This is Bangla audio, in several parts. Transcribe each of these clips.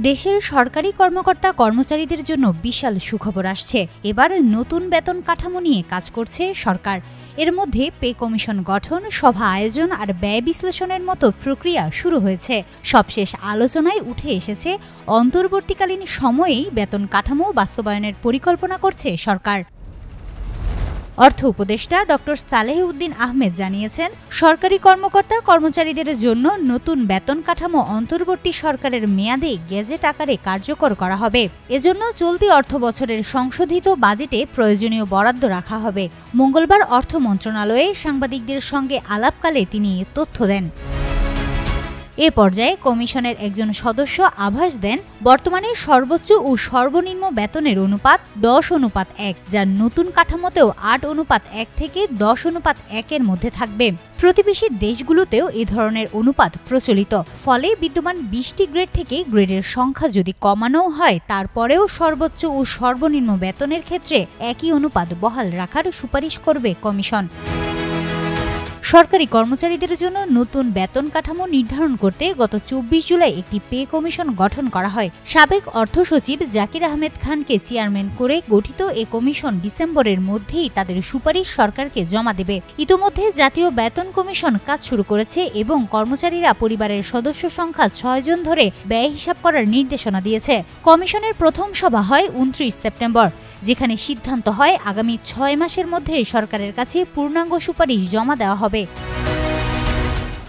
দেশের সরকারি কর্মকর্তা কর্মচারীদের জন্য বিশাল সুখবর আসছে। এবার নতুন বেতন কাঠামো নিয়ে কাজ করছে সরকার। এর মধ্যে পে কমিশন গঠন, সভা আয়োজন আর ব্যয় বিশ্লেষণের মতো প্রক্রিয়া শুরু হয়েছে। সবশেষ আলোচনায় উঠে এসেছে অন্তর্বর্তীকালীন সময়েই বেতন কাঠামো বাস্তবায়নের পরিকল্পনা করছে সরকার। অর্থ উপদেষ্টা ডক্টর সালেহ উদ্দিন আহমেদ জানিয়েছেন, সরকারি কর্মকর্তা কর্মচারীদের জন্য নতুন বেতন কাঠামো অন্তর্বর্তী সরকারের মেয়াদে গেজেট আকারে কার্যকর করা হবে। এজন্য চলতি অর্থবছরের সংশোধিত বাজেটে প্রয়োজনীয় বরাদ্দ রাখা হবে। মঙ্গলবার অর্থ মন্ত্রণালয়ে সাংবাদিকদের সঙ্গে আলাপকালে তিনি এ তথ্য দেন। এ পর্যায়ে কমিশনের একজন সদস্য আভাস দেন, বর্তমানে সর্বোচ্চ ও সর্বনিম্ন বেতনের অনুপাত 10:1, যা নতুন কাঠামোতেও 8:1 থেকে 10:1 মধ্যে থাকবে। প্রতিবেশী দেশগুলোতেও এ ধরনের অনুপাত প্রচলিত। ফলে বিদ্যমান 20টি গ্রেড থেকে গ্রেডের সংখ্যা যদি কমানোও হয়, তারপরেও সর্বোচ্চ ও সর্বনিম্ন বেতনের ক্ষেত্রে একই অনুপাত বহাল রাখার সুপারিশ করবে কমিশন। সরকারি কর্মচারীদের জন্য নতুন বেতন কাঠামো নির্ধারণ করতে গত 24 জুলাই একটি পে কমিশন গঠন করা হয়। সাবেক অর্থ সচিব জাকির আহমেদ খানকে চেয়ারম্যান করে গঠিত এ কমিশন ডিসেম্বরের মধ্যেই তাদের সুপারিশ সরকারকে জমা দেবে। ইতোমধ্যে জাতীয় বেতন কমিশন কাজ শুরু করেছে এবং কর্মচারীরা পরিবারের সদস্য সংখ্যা 6 জন ধরে ব্যয় হিসাব করার নির্দেশনা দিয়েছে। কমিশনের প্রথম সভা হয় 29 সেপ্টেম্বর, যেখানে সিদ্ধান্ত হয় আগামী 6 মাসের মধ্যে সরকারের কাছে পূর্ণাঙ্গ সুপারিশ জমা দেওয়া হবে।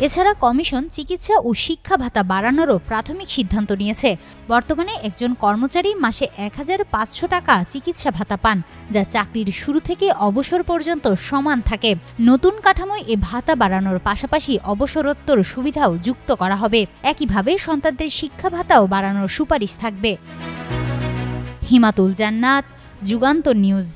এছাড়া কমিশন চিকিৎসা ও শিক্ষা ভাতা বাড়ানোরও প্রাথমিক সিদ্ধান্ত নিয়েছে। বর্তমানে একজন কর্মচারী মাসে 1500 টাকা চিকিৎসা ভাতা পান, যা চাকরির শুরু থেকে অবসর পর্যন্ত সমান থাকে। নতুন কাঠামোয় এ ভাতা বাড়ানোর পাশাপাশি অবসরোত্তর সুবিধাও যুক্ত করা হবে। একইভাবে সন্তানদের শিক্ষা ভাতাও বাড়ানোর সুপারিশ থাকবে। হিমাতুল জান্নাত, যুগান্তর নিউজ।